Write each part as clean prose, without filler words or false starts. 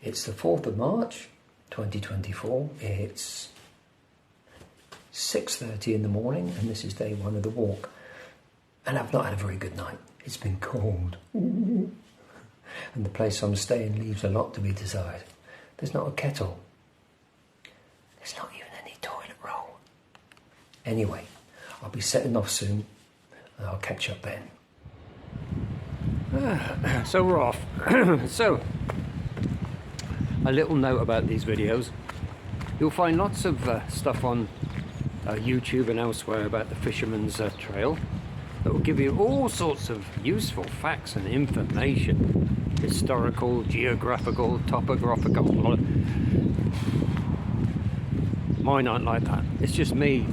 It's the 4th of March 2024. It's 6:30 in the morning and this is day 1 of the walk. And I've not had a very good night. It's been cold. And the place I'm staying leaves a lot to be desired. There's not a kettle. There's not even any toilet roll. Anyway, I'll be setting off soon and I'll catch up then. So we're off. So, a little note about these videos. You'll find lots of stuff on YouTube and elsewhere about the Fisherman's Trail that will give you all sorts of useful facts and information. Historical, geographical, topographical. Mine aren't like that. It's just me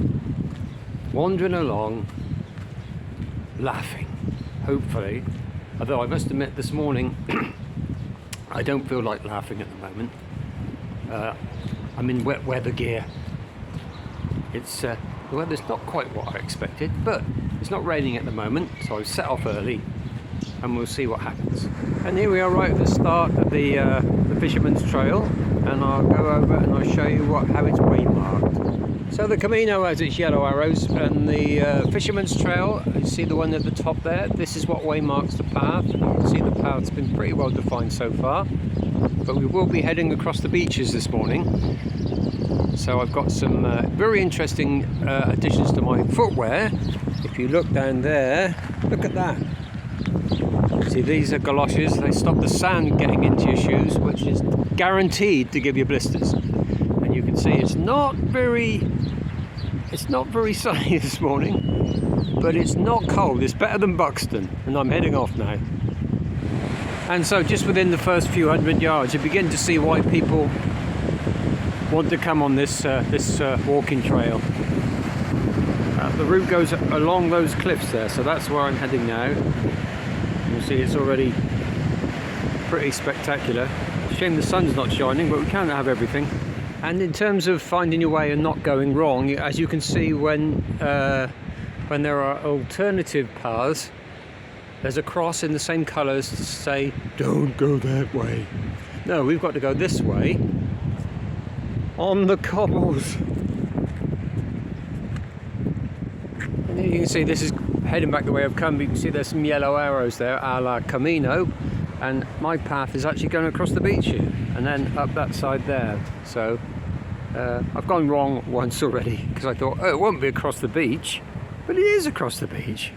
wandering along, laughing, hopefully. Although I must admit this morning I don't feel like laughing at the moment. I'm in wet weather gear. It's the weather's not quite what I expected, but it's not raining at the moment, so I've set off early and we'll see what happens. And here we are right at the start of the Fisherman's Trail, and I'll go over and I'll show you how it's waymarked. So the Camino has its yellow arrows, and the Fisherman's Trail, you see the one at the top there, this is what waymarks the path. You can see the path's been pretty well defined so far, but we will be heading across the beaches this morning. So I've got some very interesting additions to my footwear. If you look down there, look at that. See, these are galoshes. They stop the sand getting into your shoes, which is guaranteed to give you blisters. And you can see it's not very sunny this morning, but it's not cold. It's better than Buxton, and I'm heading off now. And so just within the first few hundred yards, you begin to see why people want to come on this walking trail. The route goes along those cliffs there, so that's where I'm heading now. You'll see it's already pretty spectacular. Shame the sun's not shining, but we can't have everything. And in terms of finding your way and not going wrong, as you can see, when there are alternative paths, there's a cross in the same colours to say, don't go that way. No, we've got to go this way on the cobbles. And you can see this is heading back the way I've come. You can see there's some yellow arrows there, a la Camino, and my path is actually going across the beach here and then up that side there. So I've gone wrong once already because I thought, oh, it won't be across the beach, but it is across the beach.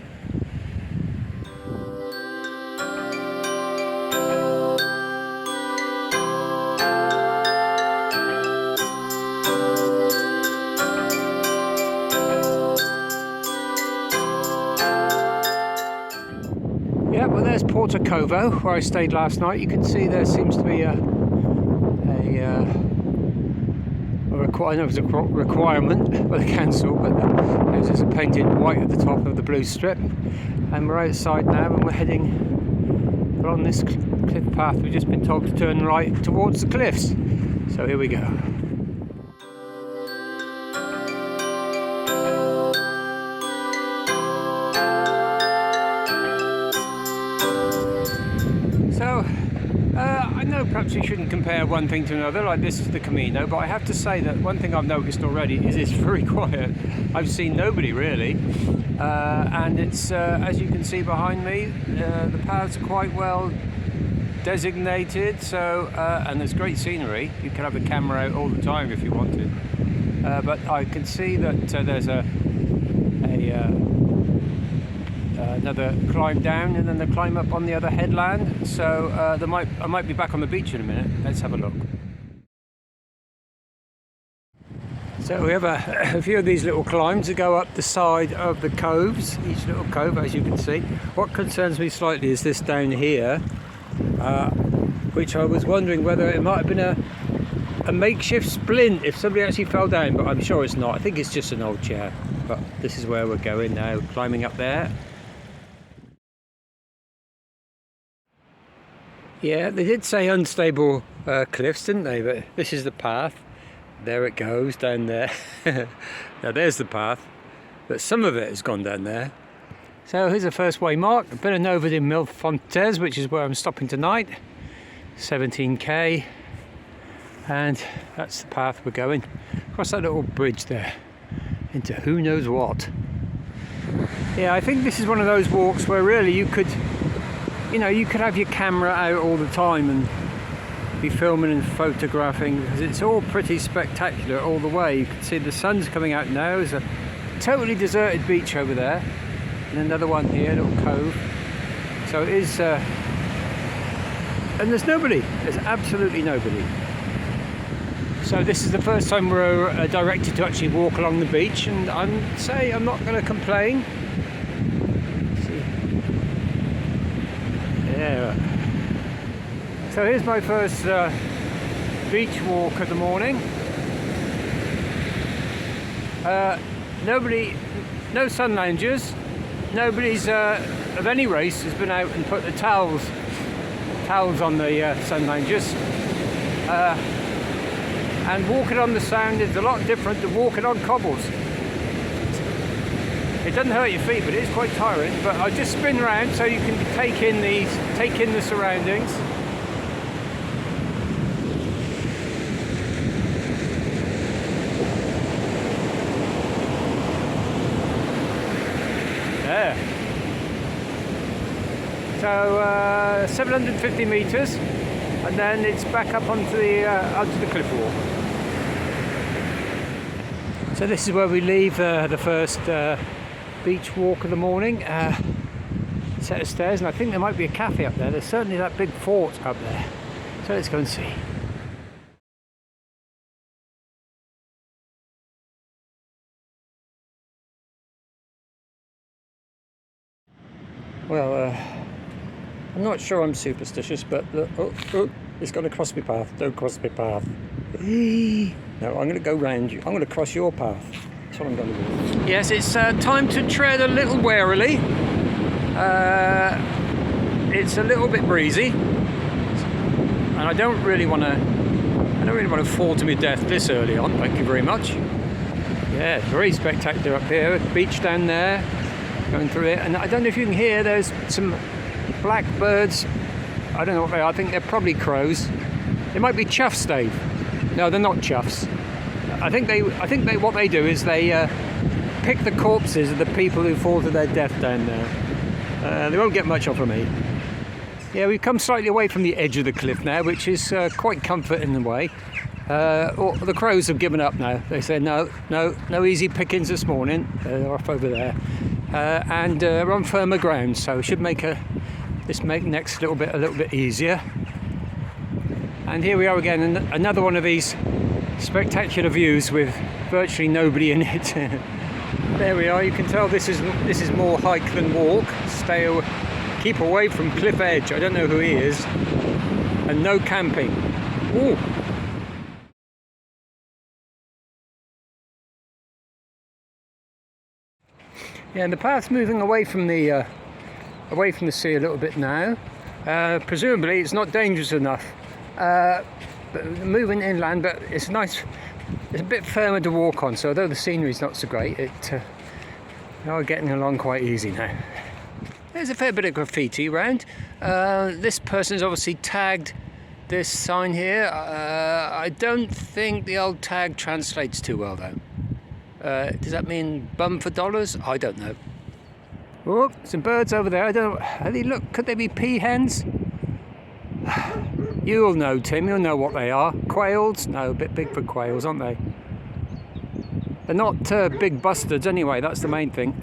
Yeah, well, there's Porto Covo, where I stayed last night. You can see there seems to be I know it's a requirement by the council, but there's just painted white at the top of the blue strip. And we're outside now, and we're heading along this cliff path. We've just been told to turn right towards the cliffs. So here we go. So, I know perhaps we shouldn't compare one thing to another, like this is the Camino, but I have to say that one thing I've noticed already is it's very quiet. I've seen nobody really, and it's, as you can see behind me, the paths are quite well designated, so, and there's great scenery. You can have the camera out all the time if you wanted, but I can see that there's another climb down and then the climb up on the other headland, so I might be back on the beach in a minute. Let's have a look. So we have a few of these little climbs that go up the side of the coves, each little cove, as you can see. What concerns me slightly is this down here, which I was wondering whether it might have been a makeshift splint if somebody actually fell down, but I'm sure it's not. I think it's just an old chair. But this is where we're going now, climbing up there. Yeah, they did say unstable cliffs, didn't they? But this is the path. There it goes, down there. Now there's the path, but some of it has gone down there. So here's the first waymark, a bit of Nova de Mil Fontes, which is where I'm stopping tonight. 17k. And that's the path we're going. Across that little bridge there into who knows what. Yeah, I think this is one of those walks where really you could have your camera out all the time and be filming and photographing, because it's all pretty spectacular all the way. You can see the sun's coming out now. There's a totally deserted beach over there, and another one here, a little cove. So it is, and there's nobody. There's absolutely nobody. So this is the first time we're directed to actually walk along the beach, and I'm not going to complain. See. Yeah. So here's my first beach walk of the morning. No sun loungers. Nobody's of any race has been out and put the towels on the sun loungers. And walking on the sand is a lot different to walking on cobbles. It doesn't hurt your feet, but it is quite tiring. But I just spin around so you can take in the surroundings. There. So 750 metres, and then it's back up onto the cliff wall. So this is where we leave the first beach walk of the morning. Set of stairs, and I think there might be a cafe up there. There's certainly that big fort up there. So let's go and see. Well, I'm not sure I'm superstitious, but it's going to cross my path. Don't cross my path. No, I'm going to go round you. I'm going to cross your path. That's what I'm going to do. Yes, it's time to tread a little warily. It's a little bit breezy, and I don't really want to fall to my death this early on. Thank you very much. Yeah, very spectacular up here. Beach down there. Going through it, and I don't know if you can hear, there's some black birds. I don't know what they are. I think they're probably crows. They might be choughs, Dave. No, they're not choughs. I think what they do is they pick the corpses of the people who fall to their death down there. They won't get much off of me. Yeah, we've come slightly away from the edge of the cliff now, which is quite comforting in a way. The crows have given up now. They say no easy pickings this morning. They're off over there. And we're on firmer ground, so should make this next a little bit easier. And here we are again, another one of these spectacular views with virtually nobody in it. There we are. You can tell this is more hike than walk. Keep away from cliff edge. I don't know who he is. And no camping. Ooh. Yeah, and the path's moving away from the sea a little bit now. Presumably, it's not dangerous enough. But moving inland, but it's nice. It's a bit firmer to walk on. So although the scenery's not so great, we are getting along quite easy now. There's a fair bit of graffiti around. This person's obviously tagged this sign here. I don't think the old tag translates too well though. Does that mean bum for dollars? I don't know. Oh, some birds over there. I don't know. Could they be peahens? You'll know, Tim. You'll know what they are. Quails? No, a bit big for quails, aren't they? They're not big bustards anyway. That's the main thing.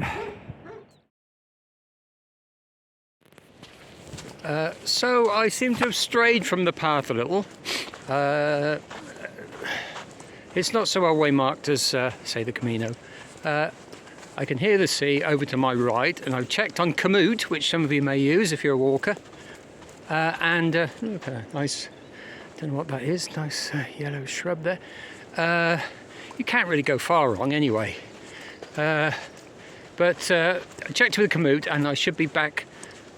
So I seem to have strayed from the path a little. It's not so well waymarked as, say, the Camino. I can hear the sea over to my right, and I've checked on Komoot, which some of you may use if you're a walker. And look at that nice, don't know what that is, nice yellow shrub there. You can't really go far wrong anyway. But I checked with the Komoot, and I should be back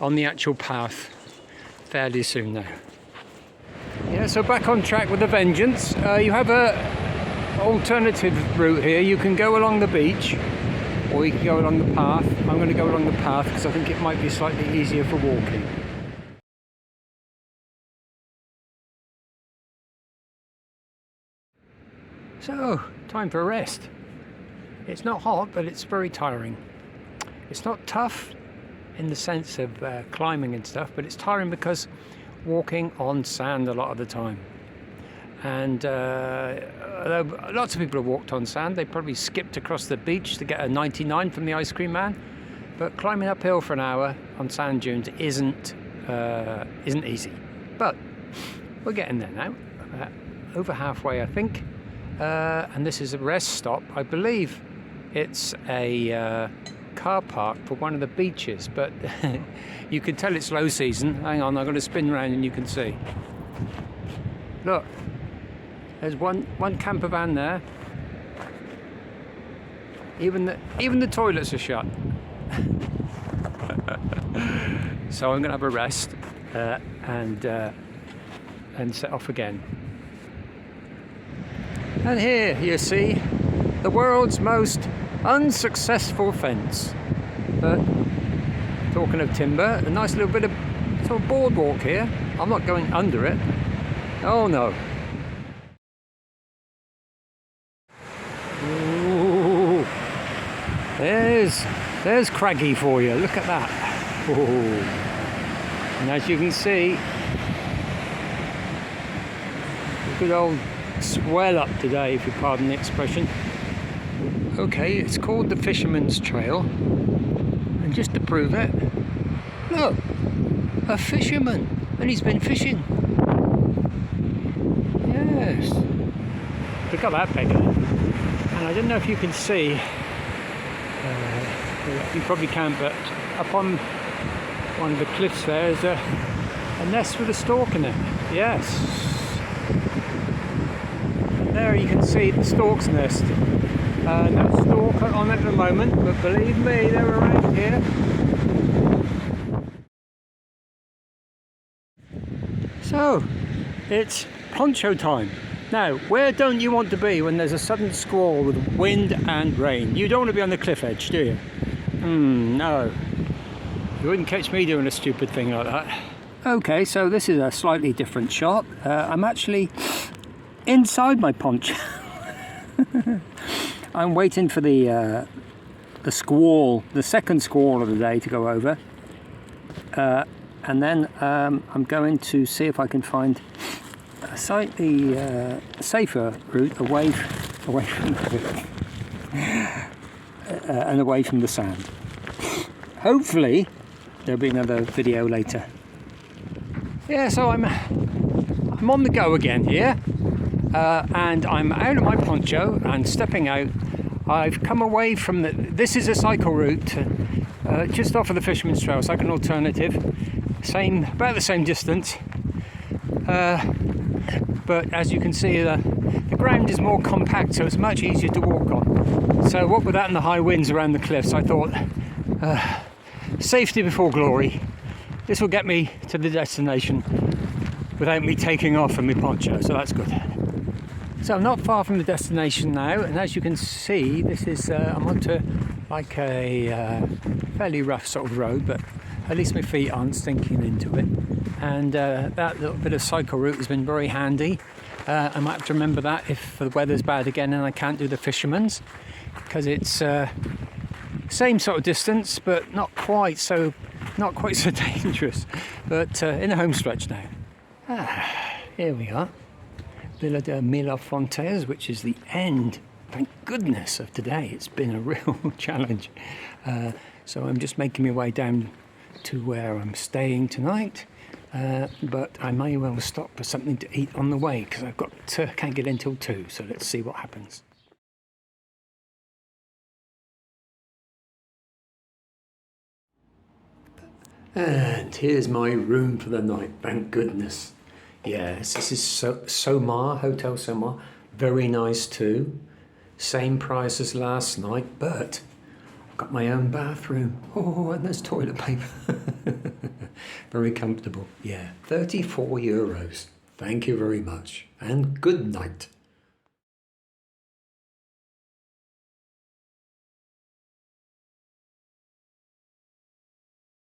on the actual path fairly soon now. Yeah, so back on track with a vengeance. You have a alternative route here. You can go along the beach, or you can go along the path. I'm going to go along the path because I think it might be slightly easier for walking. So, time for a rest. It's not hot, but it's very tiring. It's not tough in the sense of climbing and stuff, but it's tiring because walking on sand a lot of the time. And lots of people have walked on sand. They probably skipped across the beach to get a 99 from the ice cream man. But climbing uphill for an hour on sand dunes isn't easy. But we're getting there now. Over halfway, I think. And this is a rest stop. I believe it's a car park for one of the beaches, but you can tell it's low season. Hang on, I'm going to spin around and you can see. Look, there's one camper van there. Even the toilets are shut. So I'm going to have a rest and set off again. And here you see the world's most unsuccessful fence. But talking of timber, a nice little bit of sort of boardwalk here. I'm not going under it. Oh no. Ooh, there's Craggy for you. Look at that. Ooh. And as you can see, a good old swell up today, if you pardon the expression. Okay, it's called the Fisherman's Trail, and just to prove it, look, a fisherman, and he's been fishing. Yes, look at that beggar. And I don't know if you can see, you probably can't, but up on one of the cliffs there is a nest with a stork in it. Yes. There you can see the stork's nest. No stork on it at the moment, but believe me, they're around here. So, it's poncho time. Now, where don't you want to be when there's a sudden squall with wind and rain? You don't want to be on the cliff edge, do you? No. You wouldn't catch me doing a stupid thing like that. Okay, so this is a slightly different shot. I'm actually inside my poncho. I'm waiting for the squall, the second squall of the day to go over, and then I'm going to see if I can find a slightly safer route away from the and away from the sand. Hopefully there'll be another video later. Yeah, so I'm on the go again here. And I'm out of my poncho and stepping out. I've come away from this is a cycle route just off of the Fisherman's Trail, it's like an alternative, about the same distance, but as you can see the ground is more compact, so it's much easier to walk on. So what with that and the high winds around the cliffs, I thought safety before glory. This will get me to the destination without me taking off from my poncho, so that's good. So I'm not far from the destination now, and as you can see, this is I'm onto like a fairly rough sort of road, but at least my feet aren't stinking into it. And that little bit of cycle route has been very handy. I might have to remember that if the weather's bad again and I can't do the Fisherman's, because it's same sort of distance, but not quite so dangerous. But in the home stretch now. Here we are. Villa de Milafontes, which is the end, thank goodness, of today. It's been a real challenge. So I'm just making my way down to where I'm staying tonight. But I may well stop for something to eat on the way, because can't get in till 2, so let's see what happens. And here's my room for the night, thank goodness. Yes, this is Somar, Hotel Somar. Very nice too. Same price as last night, but I've got my own bathroom. Oh, and there's toilet paper. Very comfortable. Yeah, €34. Thank you very much, and good night.